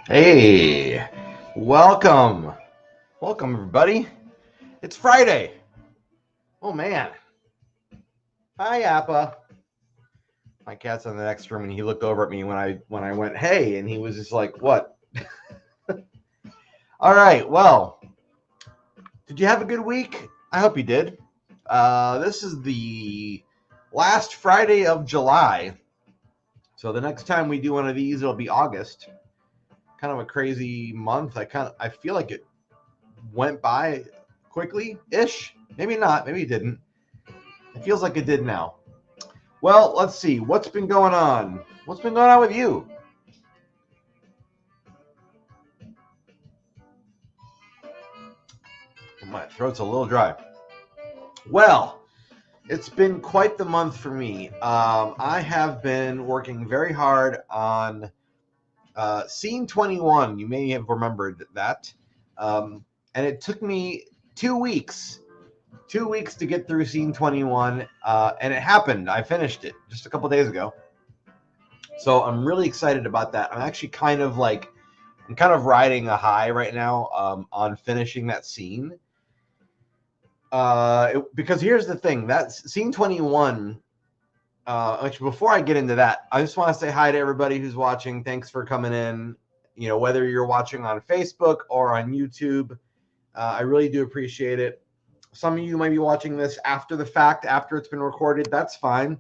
Hey, welcome. Welcome, everybody. It's Friday. Oh, man. Hi, Appa. My cat's in the next room, and he looked over at me when I went, hey, and he was just like, what? All right, well, did you have a good week? I hope you did. This is the last Friday of July, so the next time we do one of these, it'll be August. Kind of a crazy month. I feel like it went by quickly-ish. Maybe not. Maybe it didn't. It feels like it did now. Well, let's see. What's been going on? What's been going on with you? My throat's a little dry. Well, it's been quite the month for me. I have been working very hard on Scene 21. You may have remembered that. And it took me 2 weeks. 2 weeks to get through Scene 21. And it happened. I finished it just a couple days ago. So I'm really excited about that. I'm kind of riding a high right now on finishing that scene. Because here's the thing, that Scene 21, actually, before I get into that, I just want to say hi to everybody who's watching. Thanks for coming in. You know, whether you're watching on Facebook or on YouTube, I really do appreciate it. Some of you might be watching this after the fact, after it's been recorded. That's fine.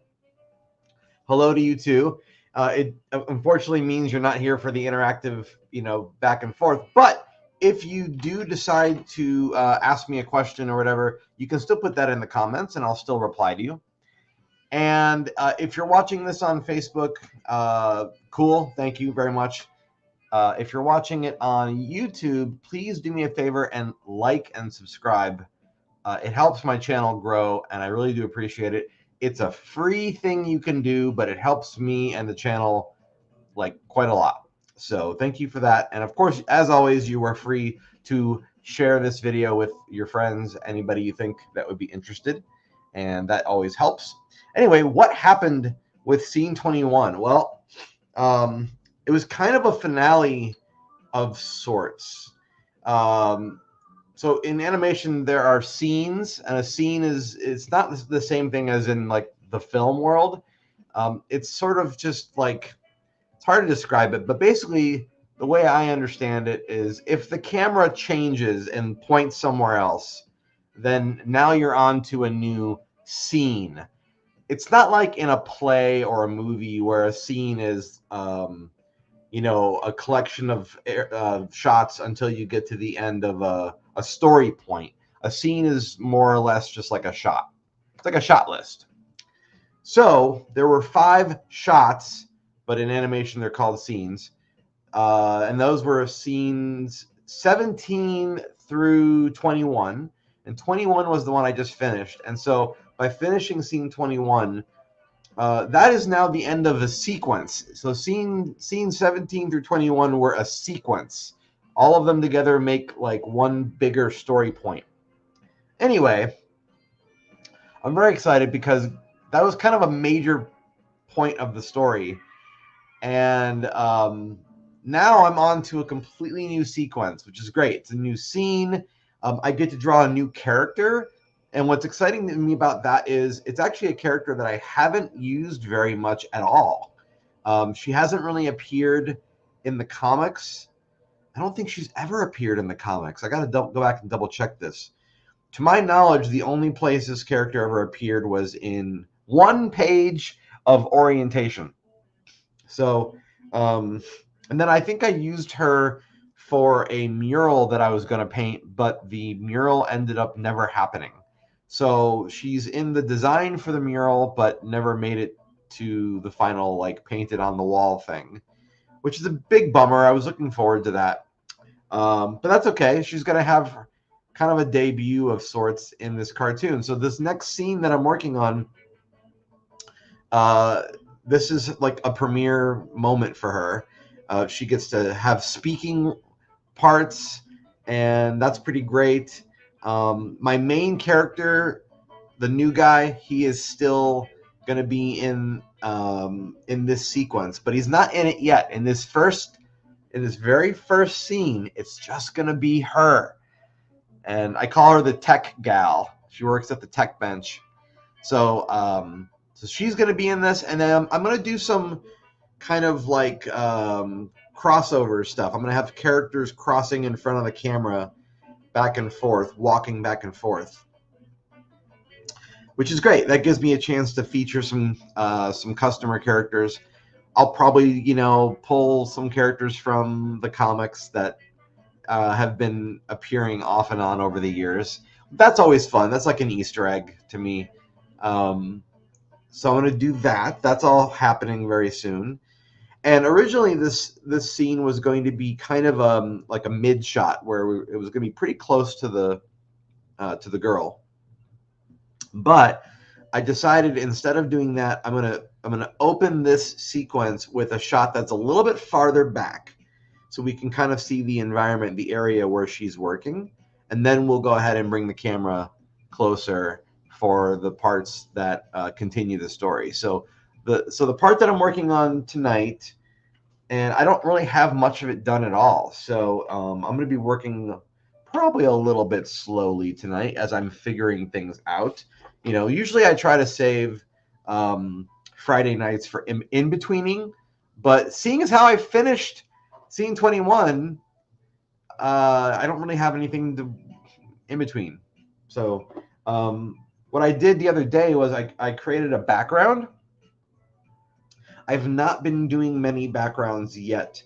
Hello to you too. It unfortunately means you're not here for the interactive, back and forth. But if you do decide to ask me a question or whatever, you can still put that in the comments, and I'll still reply to you. And if you're watching this on Facebook, cool. Thank you very much. If you're watching it on YouTube, please do me a favor and like and subscribe. It helps my channel grow, and I really do appreciate it. It's a free thing you can do, but it helps me and the channel quite a lot. So thank you for that. And of course, as always, you are free to share this video with your friends, anybody you think that would be interested, and that always helps. Anyway, what happened with Scene 21? Well, it was kind of a finale of sorts. So in animation, there are scenes, and a scene it's not the same thing as in the film world. It's sort of just it's hard to describe it, but basically the way I understand it is if the camera changes and points somewhere else, then now you're on to a new scene. It's not like in a play or a movie where a scene is a collection of shots until you get to the end of a story point. A scene is more or less just like a shot. It's like a shot list. So there were 5 shots, but in animation they're called scenes. And those were scenes 17 through 21. And 21 was the one I just finished. And so by finishing scene 21, that is now the end of a sequence. So scene 17 through 21 were a sequence. All of them together make one bigger story point. Anyway, I'm very excited because that was kind of a major point of the story. And now I'm on to a completely new sequence, which is great. It's a new scene. I get to draw a new character. And what's exciting to me about that is it's actually a character that I haven't used very much at all. She hasn't really appeared in the comics. I don't think she's ever appeared in the comics. I got to go back and double check this. To my knowledge, the only place this character ever appeared was in one page of orientation. So, and then I think I used her for a mural that I was going to paint, but the mural ended up never happening. So she's in the design for the mural, but never made it to the final painted on the wall thing, which is a big bummer. I was looking forward to that. But that's okay. She's going to have kind of a debut of sorts in this cartoon. So this next scene that I'm working on, this is a premiere moment for her. She gets to have speaking parts, and that's pretty great. My main character, the new guy, he is still going to be in this sequence, but he's not in it yet. In this first in this very first scene, it's just going to be her. And I call her the tech gal. She works at the tech bench. So she's going to be in this, and then I'm going to do some kind of like crossover stuff. I'm going to have characters crossing in front of the camera, back and forth, walking back and forth, which is great. That gives me a chance to feature some customer characters. I'll probably pull some characters from the comics that have been appearing off and on over the years. That's always fun. That's like an Easter egg to me. So I'm going to do that. That's all happening very soon. And originally, this scene was going to be kind of like a mid shot where it was going to be pretty close to the girl. But I decided instead of doing that, I'm gonna open this sequence with a shot that's a little bit farther back, so we can kind of see the environment, the area where she's working, and then we'll go ahead and bring the camera closer for the parts that continue the story. So the part that I'm working on tonight, and I don't really have much of it done at all. So I'm going to be working probably a little bit slowly tonight as I'm figuring things out. Usually I try to save Friday nights for in-betweening, but seeing as how I finished Scene 21, I don't really have anything in between. So what I did the other day was I created a background. I've not been doing many backgrounds yet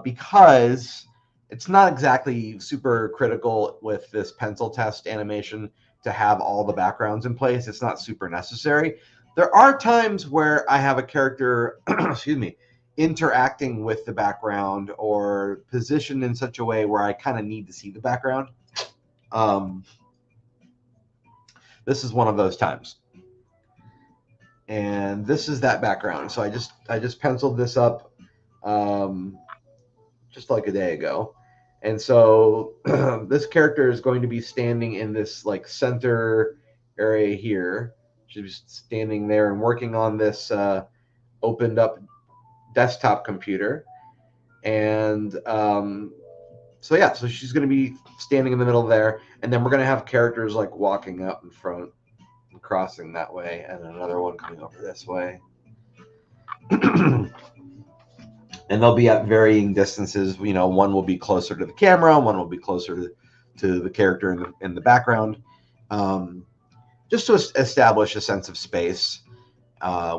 because it's not exactly super critical with this pencil test animation to have all the backgrounds in place. It's not super necessary. There are times where I have a character, excuse me, interacting with the background or positioned in such a way where I kind of need to see the background. This is one of those times. And this is that background. So I just penciled this up just like a day ago. And so this character is going to be standing in this like center area here. She's standing there and working on this opened up desktop computer. And so she's going to be standing in the middle there. And then we're going to have characters like walking up in front, crossing that way, and another one coming over this way. And they'll be at varying distances. One will be closer to the camera, one will be closer to the character in the background, just to establish a sense of space,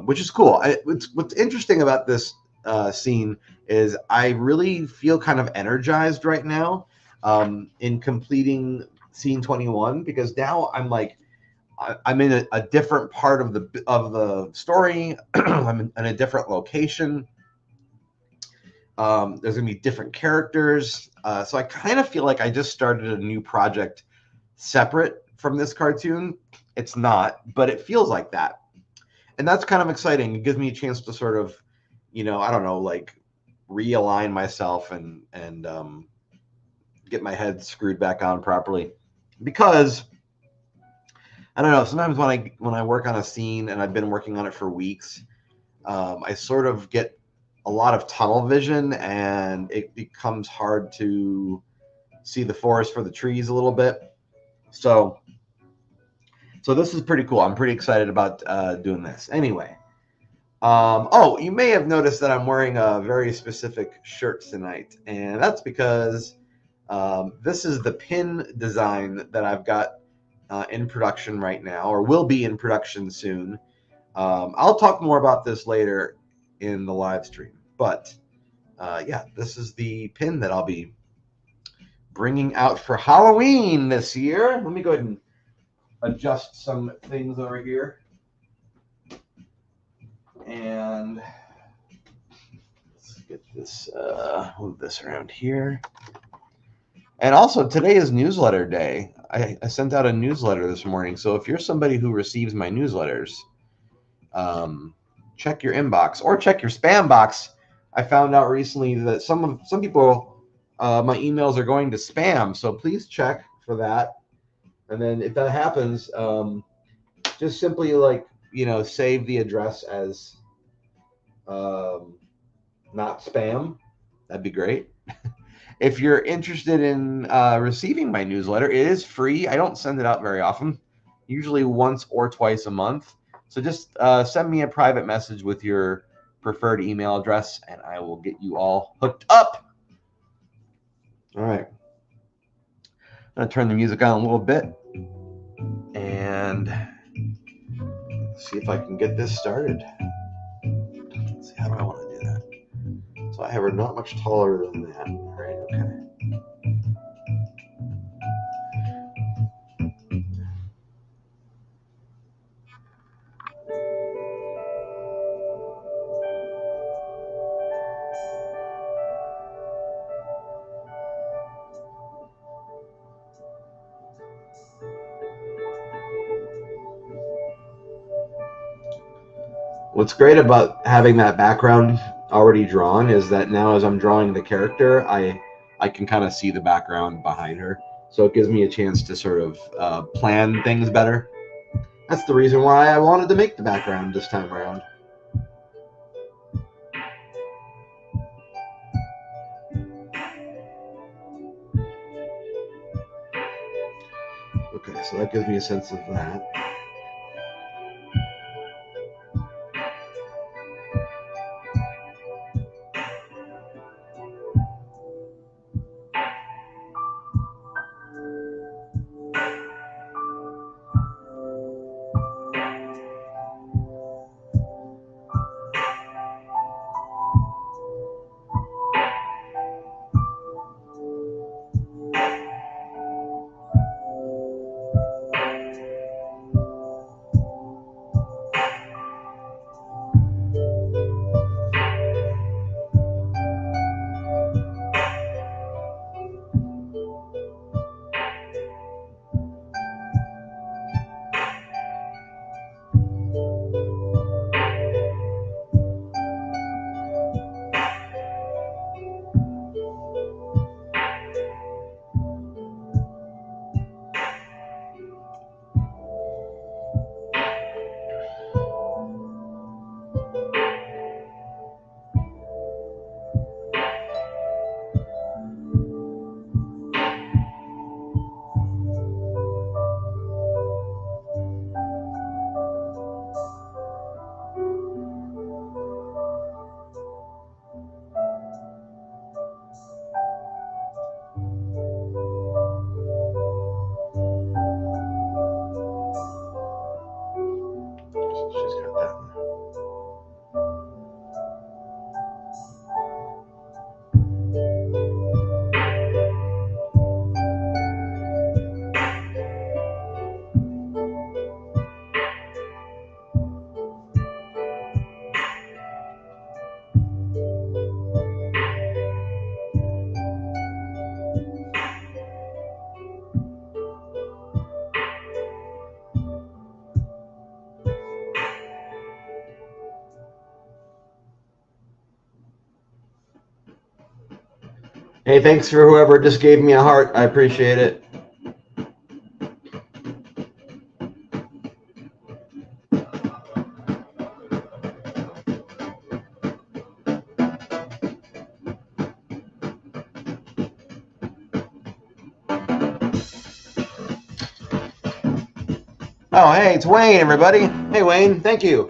which is cool. What's interesting about this scene is I really feel kind of energized right now in completing Scene 21, because now I'm in a different part of the story. I'm in a different location. There's going to be different characters. So I kind of feel like I just started a new project separate from this cartoon. It's not, but it feels like that. And that's kind of exciting. It gives me a chance to sort of, I don't know, like realign myself and get my head screwed back on properly. Because I don't know, sometimes when I work on a scene and I've been working on it for weeks, I sort of get a lot of tunnel vision, and it becomes hard to see the forest for the trees a little bit. So this is pretty cool. I'm pretty excited about doing this. Anyway, you may have noticed that I'm wearing a very specific shirt tonight, and that's because this is the pin design that I've got in production right now, or will be in production soon. I'll talk more about this later in the live stream. But this is the pin that I'll be bringing out for Halloween this year. Let me go ahead and adjust some things over here. And let's get this, move this around here. And also, today is newsletter day. I sent out a newsletter this morning. So if you're somebody who receives my newsletters, check your inbox or check your spam box. I found out recently that some people, my emails are going to spam, so please check for that. And then if that happens, just simply save the address as not spam. That'd be great. If you're interested in receiving my newsletter, it is free. I don't send it out very often, usually once or twice a month. So just send me a private message with your preferred email address, and I will get you all hooked up. All right. I'm going to turn the music on a little bit and see if I can get this started. Let's see, how do I want to do that? So I have her not much taller than that. All right, okay. What's great about having that background already drawn is that now as I'm drawing the character, I can kind of see the background behind her. So it gives me a chance to sort of plan things better. That's the reason why I wanted to make the background this time around. Okay, so that gives me a sense of that. She's got that one. Hey, thanks for whoever just gave me a heart. I appreciate it. Oh, hey, it's Wayne, everybody. Hey, Wayne, thank you.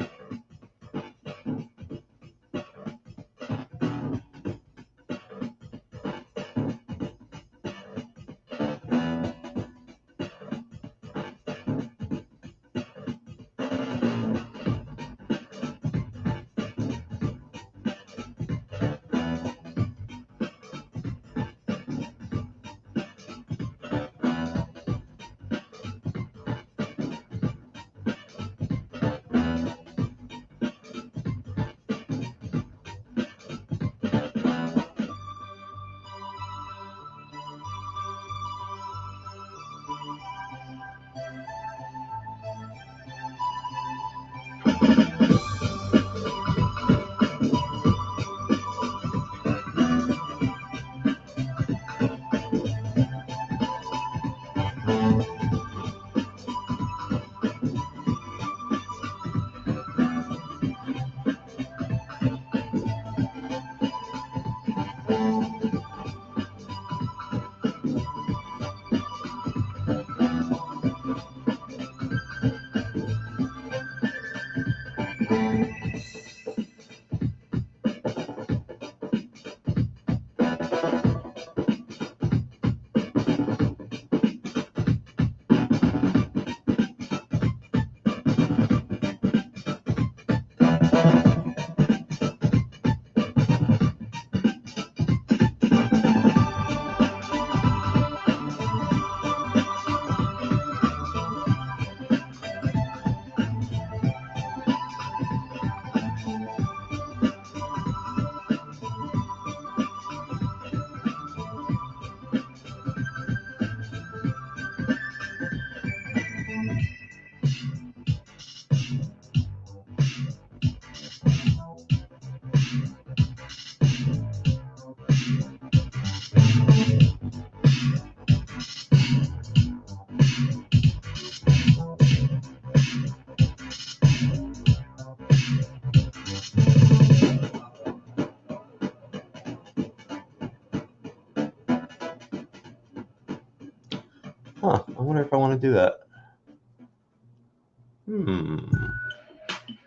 Huh, I wonder if I want to do that.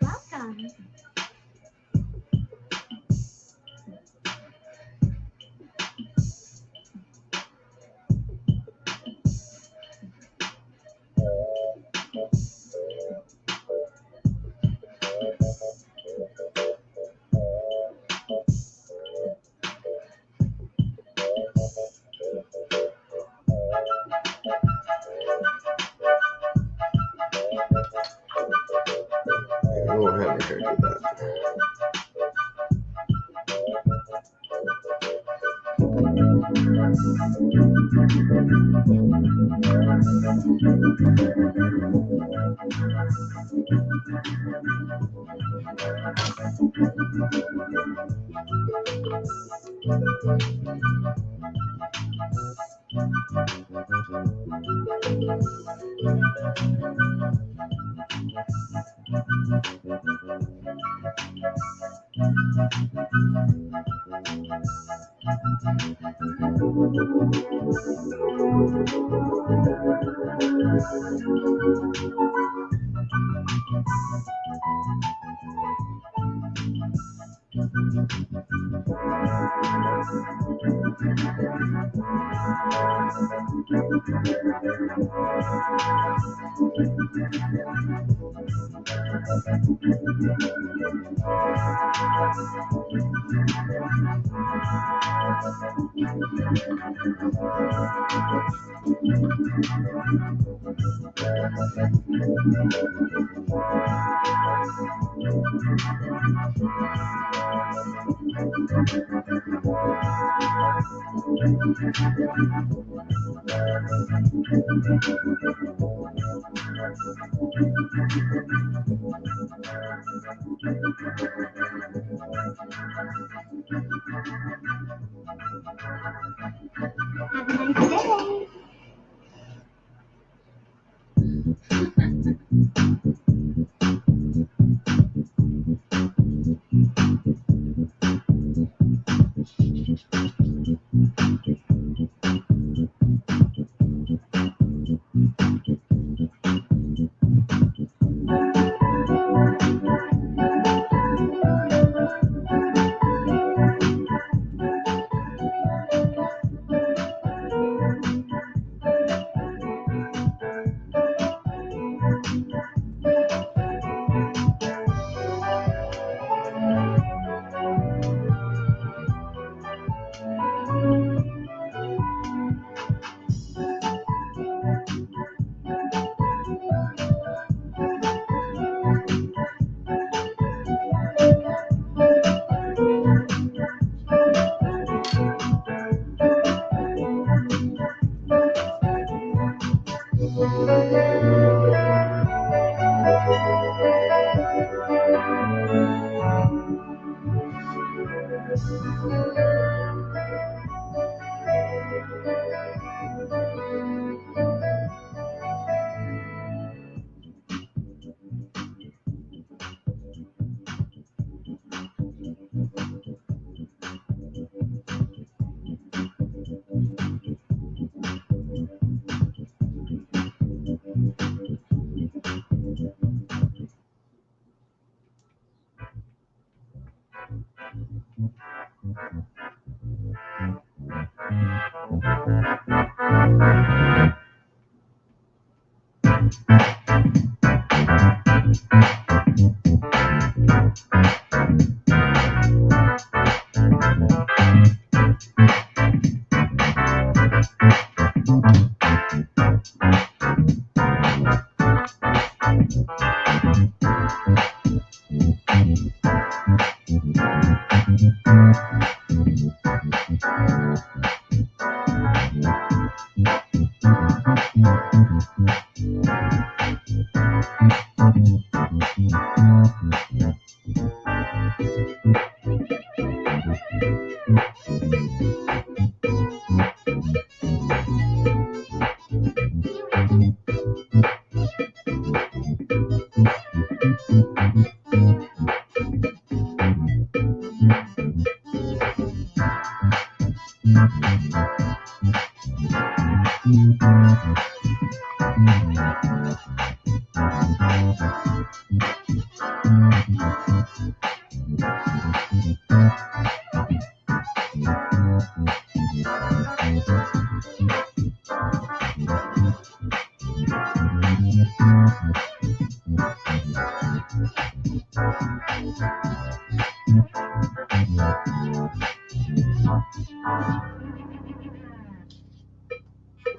Welcome. Yeah, we'll have her hair do that. Have a nice day.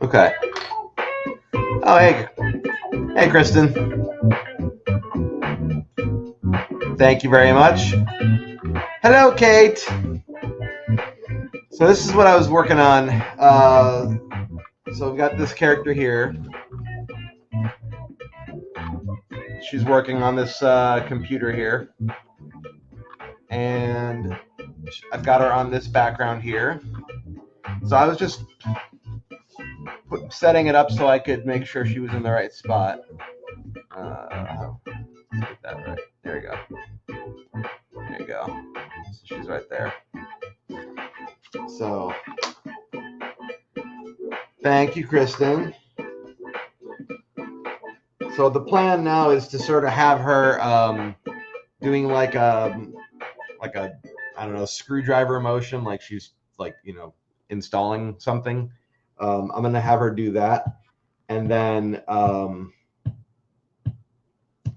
Okay. Oh, hey. Hey, Kristen. Thank you very much. Hello, Kate. So this is what I was working on. So we've got this character here. She's working on this computer here. And I've got her on this background here. So I was just setting it up so I could make sure she was in the right spot. Get that right. There you go. There you go. So she's right there. So thank you, Kristen. So the plan now is to sort of have her doing like a I don't know, screwdriver motion, like she's like, you know, installing something. I'm gonna have her do that, and then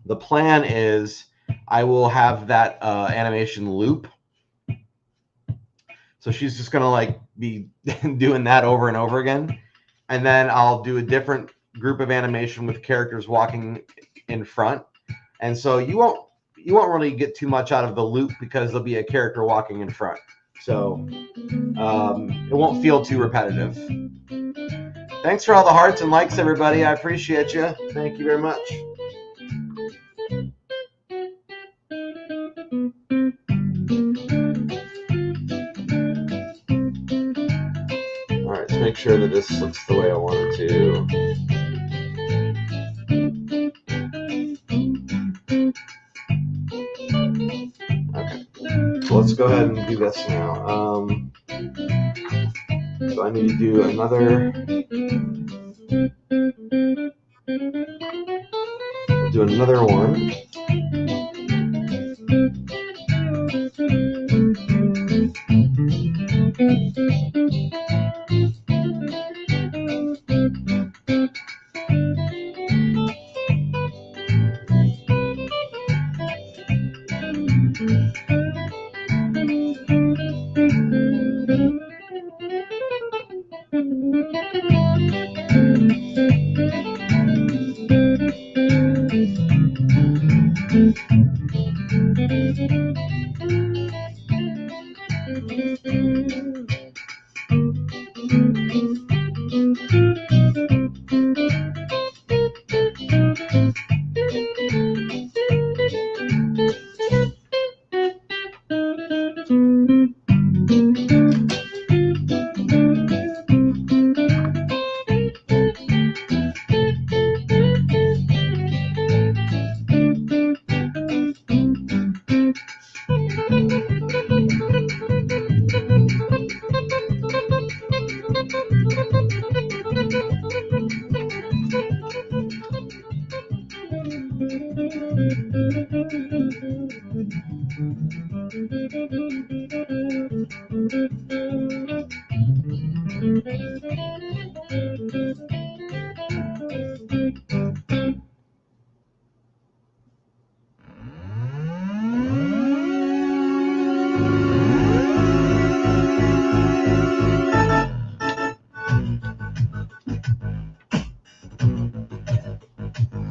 the plan is I will have that animation loop. So she's just gonna like be doing that over and over again, and then I'll do a different group of animation with characters walking in front, and so you won't really get too much out of the loop because there'll be a character walking in front, so it won't feel too repetitive. Thanks for all the hearts and likes, everybody. I appreciate you. Thank you very much. All right, let's make sure that this looks the way I want it to. Okay, so let's go ahead and do this now. So I need to do another. We'll do another one.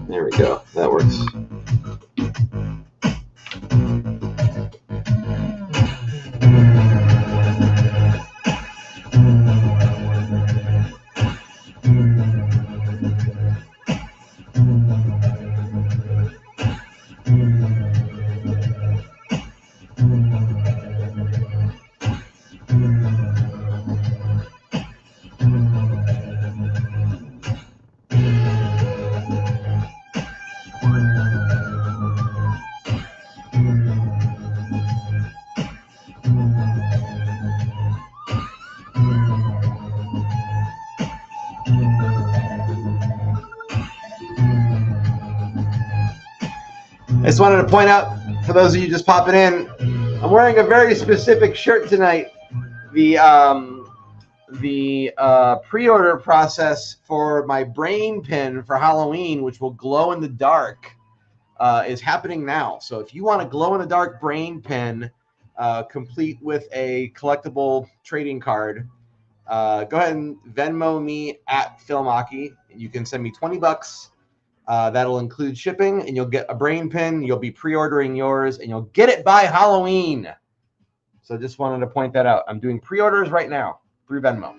There we go. That works. I just wanted to point out, for those of you just popping in, I'm wearing a very specific shirt tonight. The pre-order process for my brain pin for Halloween, which will glow in the dark, is happening now. So if you want a glow-in-the-dark brain pin, complete with a collectible trading card, go ahead and Venmo me at Machi. You can send me $20. That'll include shipping, and you'll get a brain pin. You'll be pre-ordering yours, and you'll get it by Halloween. So just wanted to point that out. I'm doing pre-orders right now through Venmo.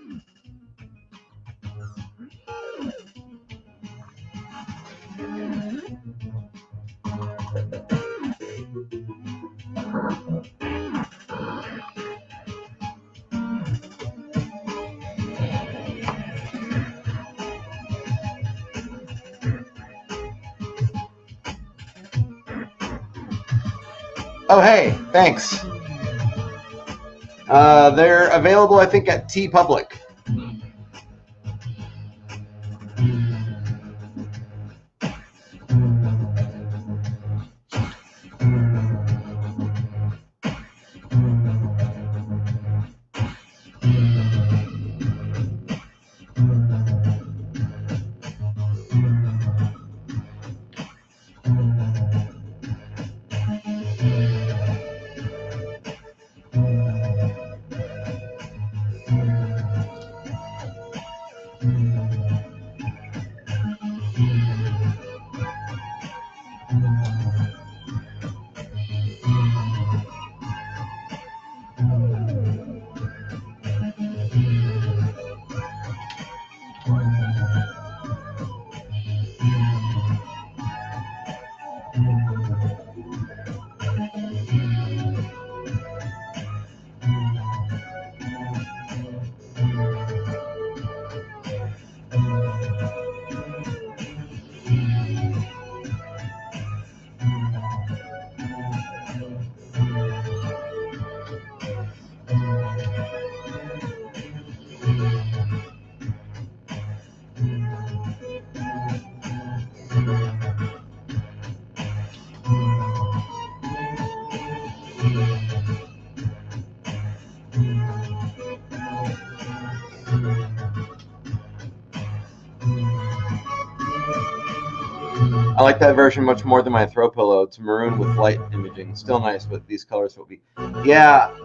Oh, hey, thanks. They're available, I think, at TeePublic. I like that version much more than my throw pillow. It's maroon with light imaging. Still nice, but these colors will be. Yeah,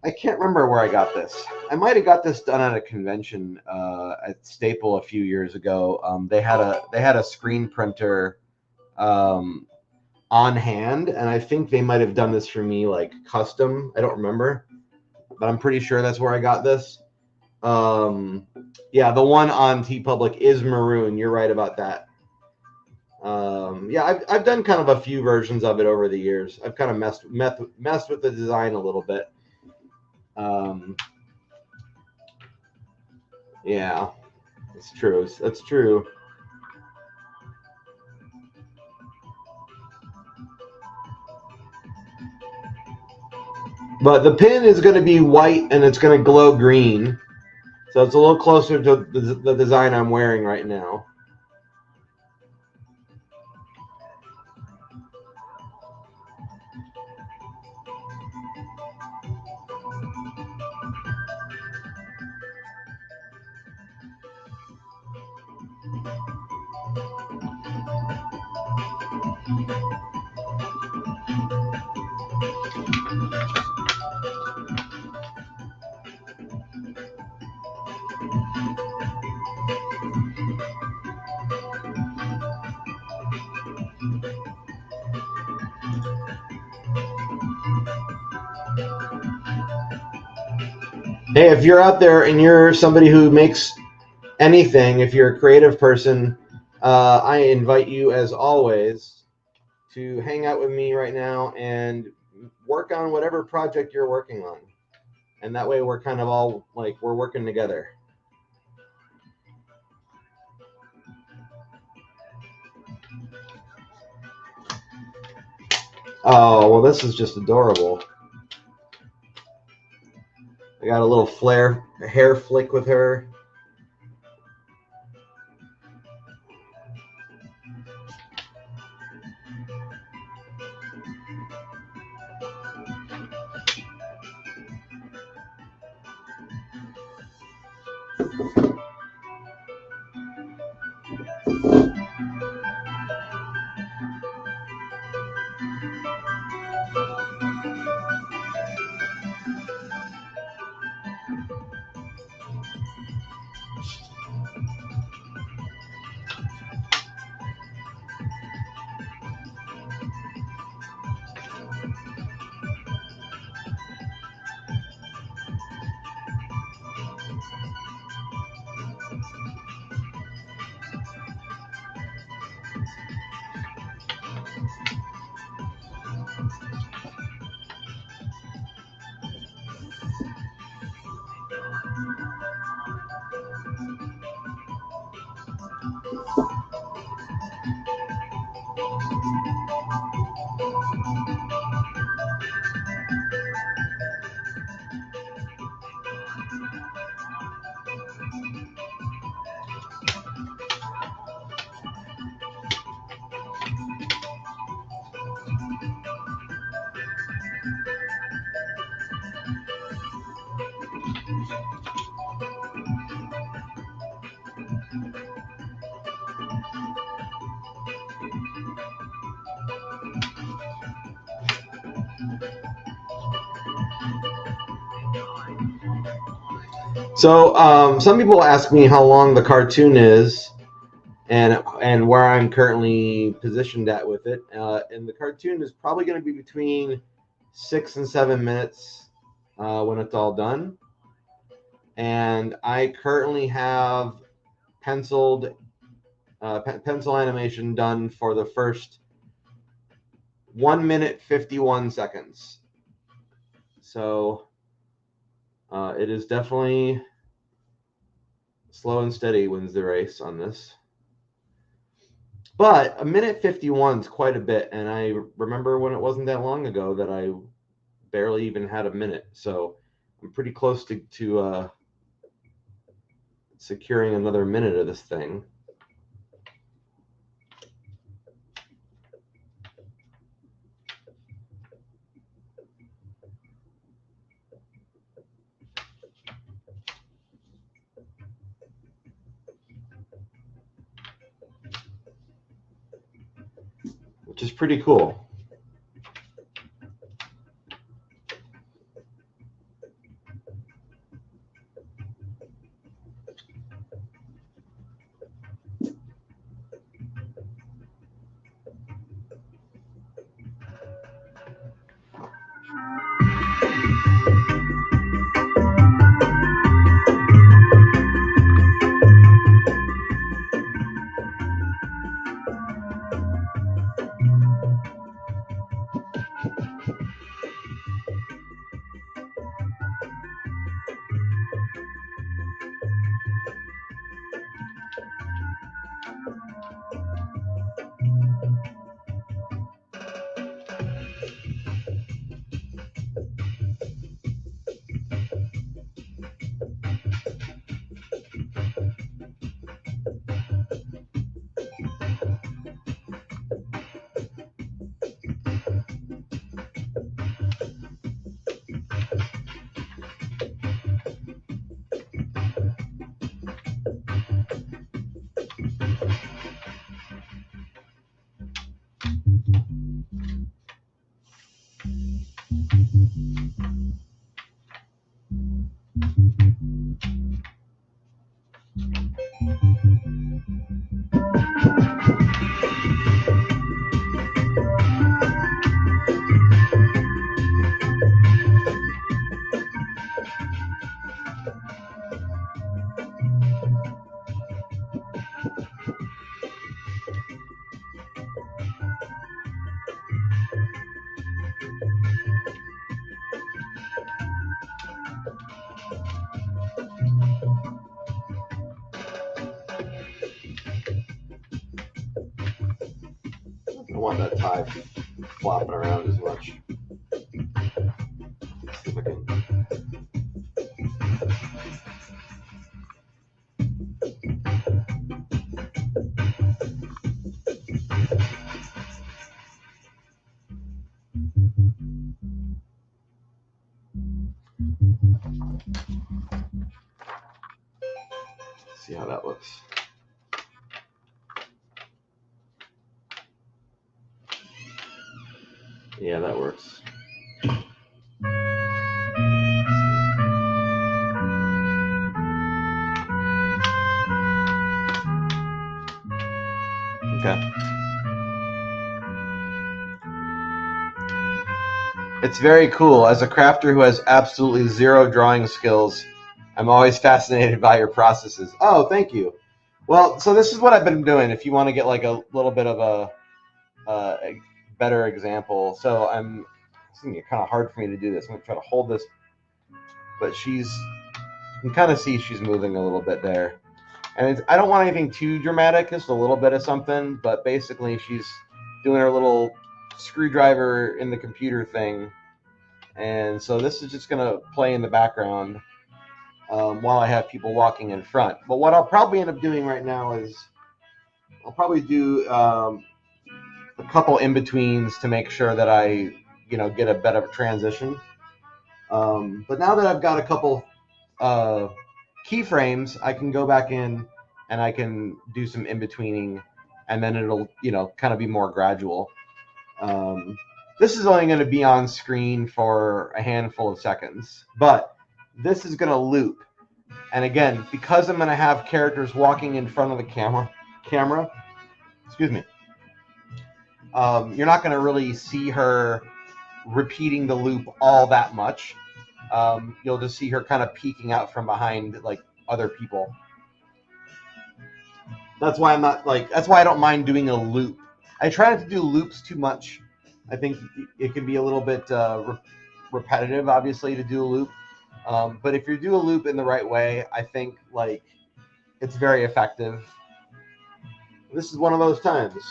I can't remember where I got this. I might have got this done at a convention at Staple a few years ago. They had a screen printer on hand, and I think they might have done this for me like custom. I don't remember, but I'm pretty sure that's where I got this. Yeah, the one on TeePublic is maroon. You're right about that. Yeah, I've done kind of a few versions of it over the years. I've kind of messed with the design a little bit. Yeah, it's true. That's true. But the pin is going to be white and it's going to glow green. So it's a little closer to the design I'm wearing right now. Hey, if you're out there and you're somebody who makes anything, if you're a creative person, I invite you, as always, to hang out with me right now and work on whatever project you're working on. And that way we're kind of all like we're working together. Oh, well, this is just adorable. I got a little hair flick with her. So some people ask me how long the cartoon is, and where I'm currently positioned at with it. And the cartoon is probably going to be between 6 and 7 minutes when it's all done. And I currently have penciled pencil animation done for the first 1 minute 51 seconds. So it is definitely slow and steady wins the race on this. But a minute 51 is quite a bit, and I remember when it wasn't that long ago that I barely even had a minute. So I'm pretty close to securing another minute of this thing. Which is pretty cool. I don't want that tie flopping around as much. Let's see if I can. See how that looks. Yeah, that works. Okay. It's very cool. As a crafter who has absolutely zero drawing skills, I'm always fascinated by your processes. Oh, thank you. Well, so this is what I've been doing. If you want to get like a little bit of a better example. So it's going to be kind of hard for me to do this. I'm going to try to hold this, but you can kind of see she's moving a little bit there. And I don't want anything too dramatic, just a little bit of something, but basically she's doing her little screwdriver in the computer thing. And so this is just going to play in the background while I have people walking in front. But what I'll probably end up doing right now is I'll probably do a couple in-betweens to make sure that I, get a better transition. But now that I've got a couple keyframes, I can go back in and I can do some in-betweening, and then it'll, kind of be more gradual. This is only going to be on screen for a handful of seconds, but this is going to loop. And again, because I'm going to have characters walking in front of the camera, excuse me, you're not going to really see her repeating the loop all that much. You'll just see her kind of peeking out from behind like other people. That's why I don't mind doing a loop. I try not to do loops too much. I think it can be a little bit repetitive, obviously, to do a loop. But if you do a loop in the right way, I think like it's very effective. This is one of those times.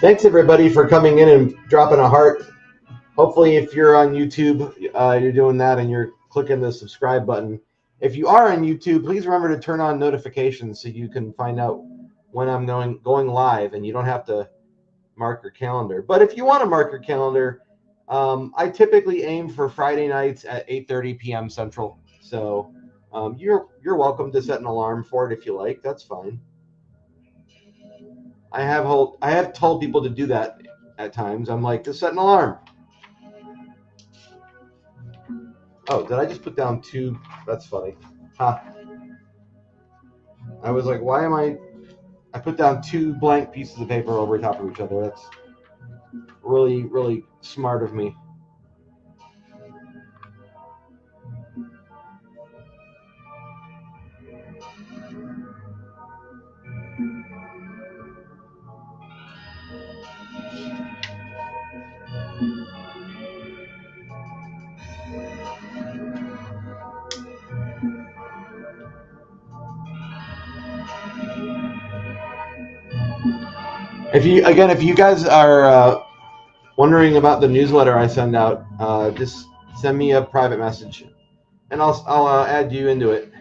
Thanks everybody for coming in and dropping a heart. Hopefully, if you're on YouTube, you're doing that and you're clicking the subscribe button. If you are on YouTube, please remember to turn on notifications so you can find out when I'm going live, and you don't have to mark your calendar. But if you want to mark your calendar, I typically aim for Friday nights at 8:30 p.m. Central. So you're welcome to set an alarm for it if you like. That's fine. I have told people to do that at times. I'm like, just set an alarm. Oh, did I just put down two? That's funny. Huh. I was like, why am I put down two blank pieces of paper over top of each other. That's really, really smart of me. If you guys are wondering about the newsletter I send out, just send me a private message, and I'll add you into it.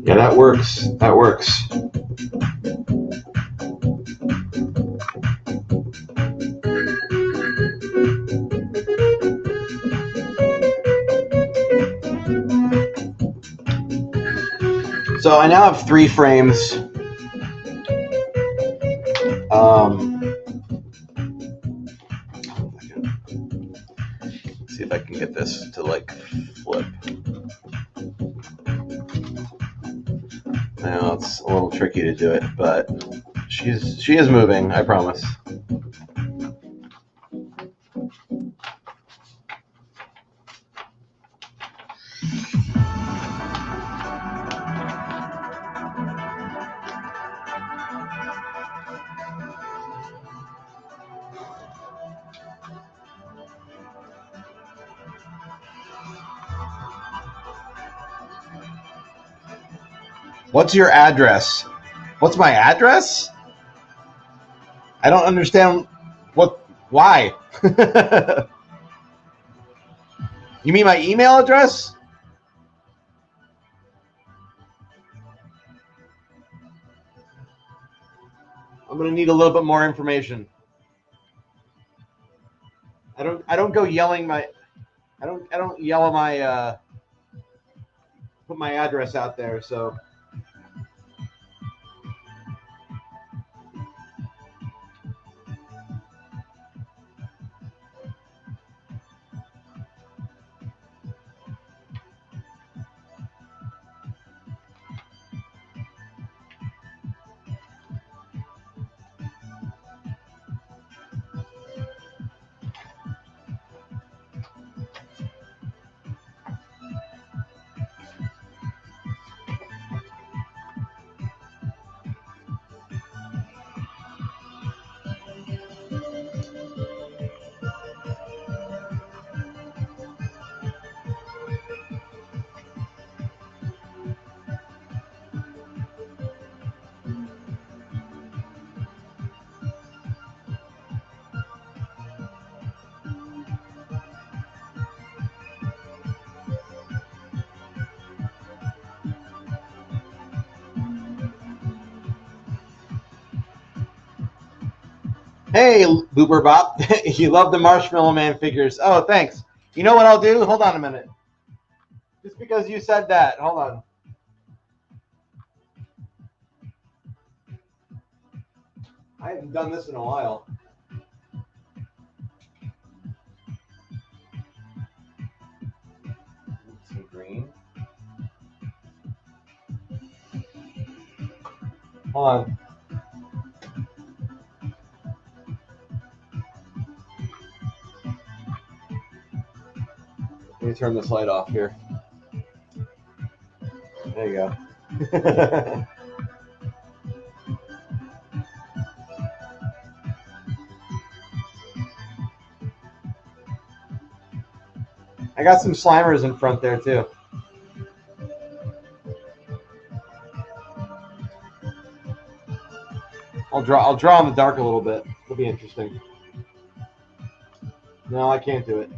Yeah, that works. That works. So I now have 3 frames. See if I can get this to like flip. I know it's a little tricky to do it, but she is moving, I promise. What's your address? What's my address? I don't understand why? You mean my email address? I'm gonna need a little bit more information. I don't go yelling my I don't yell my put my address out there, so hey, Boober Bop, you love the Marshmallow Man figures. Oh, thanks. You know what I'll do? Hold on a minute. Just because you said that, hold on. I haven't done this in a while. Some green. Hold on. Let me turn this light off here. There you go. I got some Slimers in front there too. I'll draw in the dark a little bit. It'll be interesting. No, I can't do it.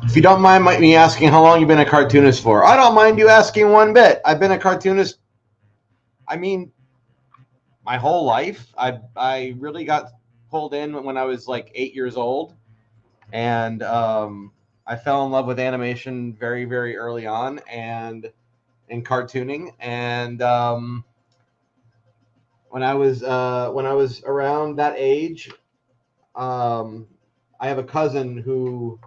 If you don't mind me asking how long you've been a cartoonist for, I don't mind you asking one bit. I've been a cartoonist, I mean, my whole life. I really got pulled in when I was like 8 years old, and I fell in love with animation very, very early on, and in cartooning. And when I was around that age, I have a cousin who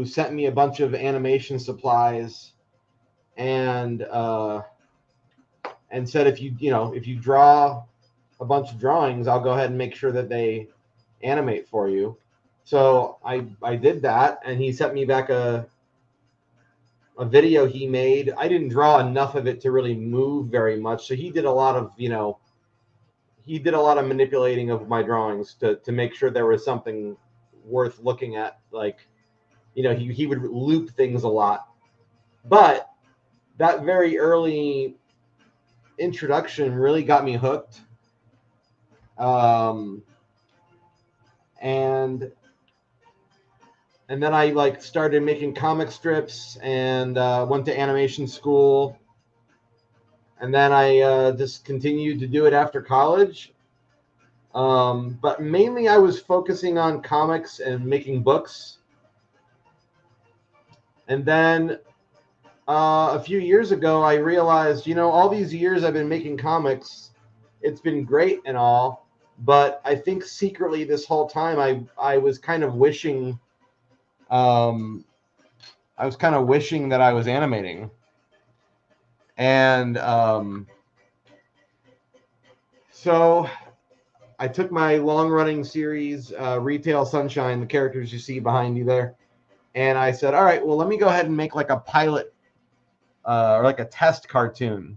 sent me a bunch of animation supplies, and said if you draw a bunch of drawings, I'll go ahead and make sure that they animate for you. So I did that, and he sent me back a video he made. I didn't draw enough of it to really move very much, so he did a lot of manipulating of my drawings to make sure there was something worth looking at. Like, he would loop things a lot, but that very early introduction really got me hooked. And then I started making comic strips, and went to animation school, and then I just continued to do it after college. But mainly I was focusing on comics and making books. And then a few years ago, I realized, all these years I've been making comics, it's been great and all, but I think secretly this whole time I was kind of wishing that I was animating. And so I took my long-running series, Retail Sunshine, the characters you see behind you there, and I said, all right, well, let me go ahead and make like a pilot or like a test cartoon.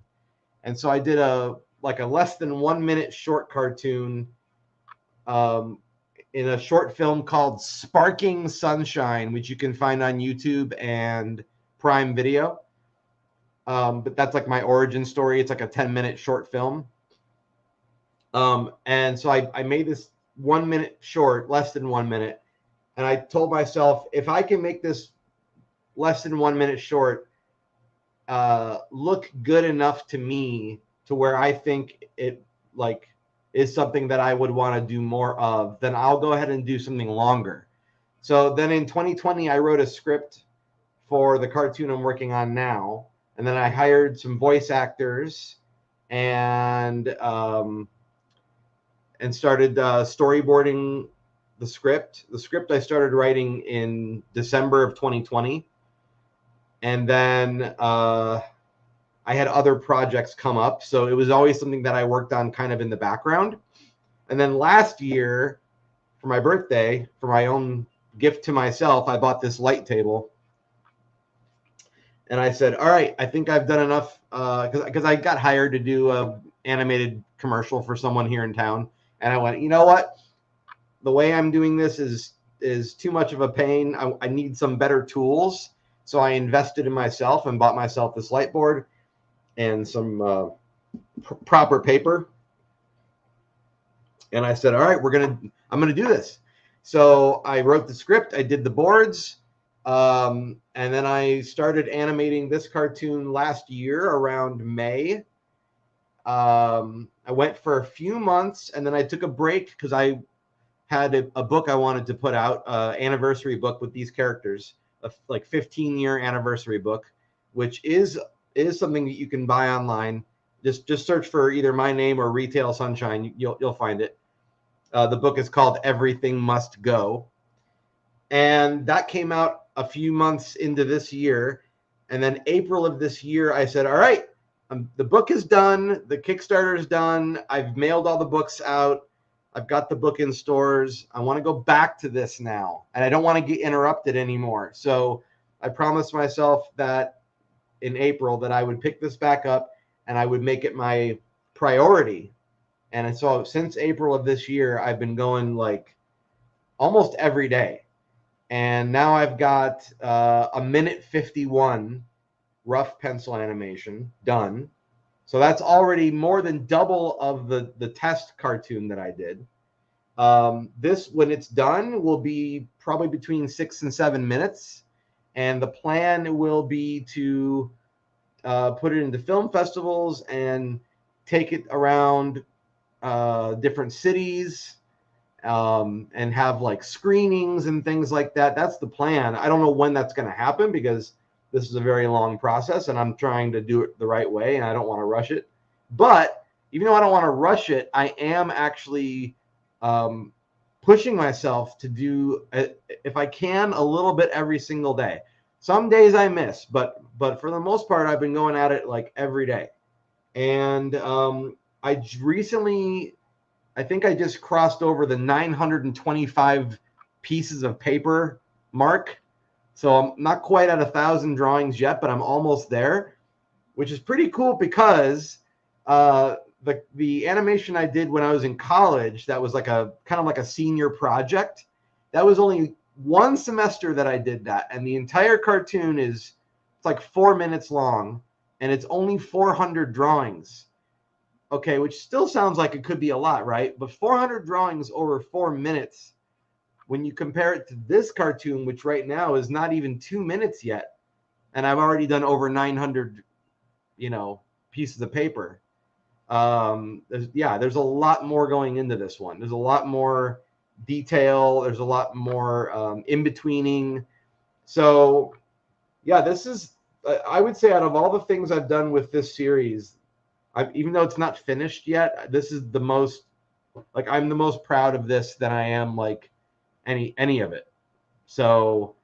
And so I did a less than 1 minute short cartoon in a short film called Sparking Sunshine, which you can find on YouTube and Prime Video. But that's like my origin story. It's like a 10-minute short film. And so I made this 1 minute short, less than 1 minute. And I told myself, if I can make this less than 1 minute short look good enough to me to where I think it like is something that I would want to do more of, then I'll go ahead and do something longer. So then in 2020, I wrote a script for the cartoon I'm working on now. And then I hired some voice actors and started storyboarding the script. The script I started writing in December of 2020. And then I had other projects come up. So it was always something that I worked on kind of in the background. And then last year, for my birthday, for my own gift to myself, I bought this light table. And I said, all right, I think I've done enough because I got hired to do an animated commercial for someone here in town. And I went, you know what? The way I'm doing this is too much of a pain. I need some better tools. So I invested in myself and bought myself this light board and some proper paper. And I said, all right, I'm going to do this. So I wrote the script. I did the boards. And then I started animating this cartoon last year around May. I went for a few months and then I took a break because I had a book I wanted to put out, anniversary book with these characters, a like 15-year anniversary book, which is something that you can buy online. Just search for either my name or Retail Sunshine. You'll find it. The book is called Everything Must Go. And that came out a few months into this year. And then April of this year, I said, all right, the book is done. The Kickstarter is done. I've mailed all the books out. I've got the book in stores. I want to go back to this now. And I don't want to get interrupted anymore. So I promised myself that in April that I would pick this back up and I would make it my priority. And so since April of this year, I've been going like almost every day. And now I've got a minute 51 rough pencil animation done. So that's already more than double of the test cartoon that I did. This, when it's done, will be probably between 6 and 7 minutes. And the plan will be to put it into film festivals and take it around different cities and have like screenings and things like that. That's the plan. I don't know when that's going to happen because this is a very long process and I'm trying to do it the right way and I don't want to rush it. But even though I don't want to rush it, I am actually pushing myself to do, if I can, a little bit every single day. Some days I miss, but for the most part, I've been going at it like every day. And I recently, I think I just crossed over the 925 pieces of paper mark. So I'm not quite at 1,000 drawings yet, but I'm almost there, which is pretty cool because the animation I did when I was in college, that was like a kind of like a senior project. That was only one semester that I did that, and the entire cartoon it's like 4 minutes long, and it's only 400 drawings. Okay, which still sounds like it could be a lot, right? But 400 drawings over 4 minutes, when you compare it to this cartoon, which right now is not even 2 minutes yet, and I've already done over 900, pieces of paper. There's a lot more going into this one. There's a lot more detail. There's a lot more in-betweening. So, yeah, this is, I would say out of all the things I've done with this series, even though it's not finished yet, this is the most, like, I'm the most proud of this than I am, like, any of it. So,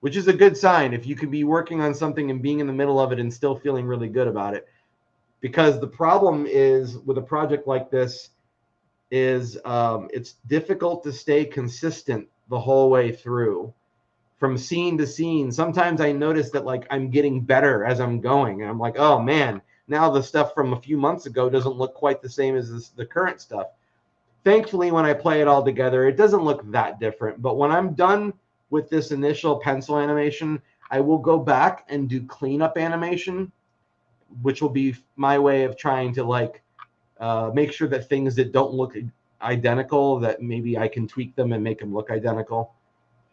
which is a good sign if you could be working on something and being in the middle of it and still feeling really good about it. Because the problem is with a project like this, is it's difficult to stay consistent the whole way through from scene to scene. Sometimes I notice that like I'm getting better as I'm going, and I'm like, oh man, now the stuff from a few months ago doesn't look quite the same as the current stuff. Thankfully, when I play it all together, it doesn't look that different. But when I'm done with this initial pencil animation, I will go back and do cleanup animation, which will be my way of trying to like make sure that things that don't look identical, that maybe I can tweak them and make them look identical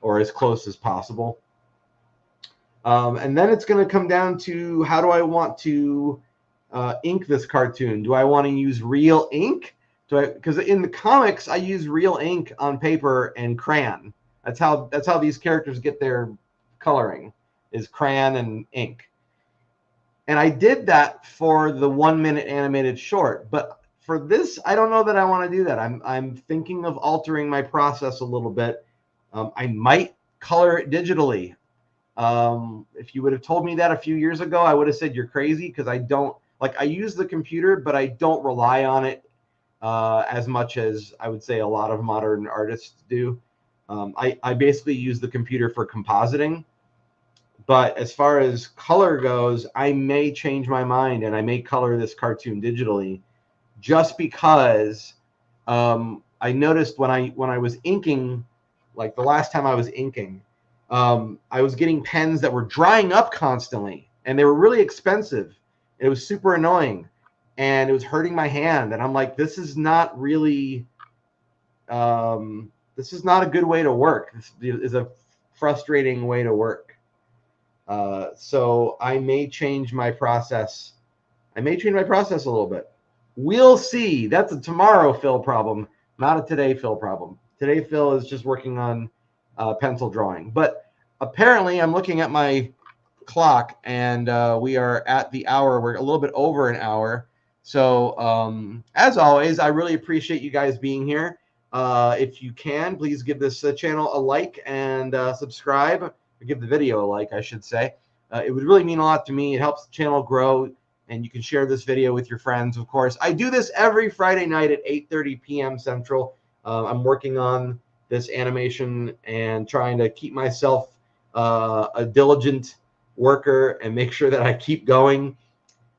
or as close as possible. And then it's going to come down to how do I want to ink this cartoon? Do I want to use real ink? Because in the comics, I use real ink on paper and crayon. That's how these characters get their coloring, is crayon and ink. And I did that for the 1 minute animated short, but for this, I don't know that I want to do that. I'm thinking of altering my process a little bit. I might color it digitally. If you would have told me that a few years ago, I would have said you're crazy, because I don't like, I use the computer, but I don't rely on it as much as I would say a lot of modern artists do. I basically use the computer for compositing. But as far as color goes, I may change my mind and I may color this cartoon digitally, just because I noticed when I was inking, like the last time I was inking, I was getting pens that were drying up constantly, and they were really expensive. It was super annoying, and it was hurting my hand. And I'm like, this is not really, this is not a good way to work. This is a frustrating way to work. So I may change my process. I may change my process a little bit. We'll see. That's a tomorrow Phil problem, not a today Phil problem. Today Phil is just working on pencil drawing. But apparently I'm looking at my clock, and we are at the hour. We're a little bit over an hour. So as always, I really appreciate you guys being here. If you can, please give this channel a like and subscribe. Or give the video a like, I should say. It would really mean a lot to me. It helps the channel grow, and you can share this video with your friends, of course. I do this every Friday night at 8:30 p.m. Central. I'm working on this animation and trying to keep myself a diligent worker and make sure that I keep going.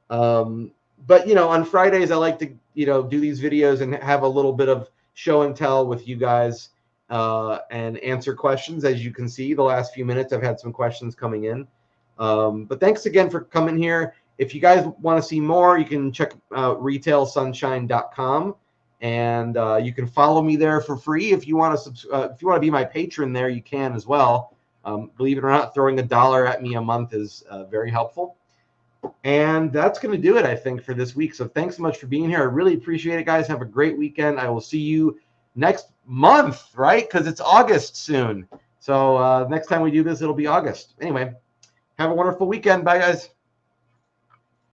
But, you know, on Fridays, I like to, you know, do these videos and have a little bit of show and tell with you guys and answer questions. As you can see, the last few minutes, I've had some questions coming in. But thanks again for coming here. If you guys want to see more, you can check out retailsunshine.com, and you can follow me there for free. If you want to be my patron there, you can as well. Believe it or not, throwing $1 at me a month is very helpful. And that's going to do it, I think, for this week. So thanks so much for being here. I really appreciate it, guys. Have a great weekend. I will see you next month, right? Because it's August soon. So next time we do this, it'll be August. Anyway, have a wonderful weekend. Bye, guys.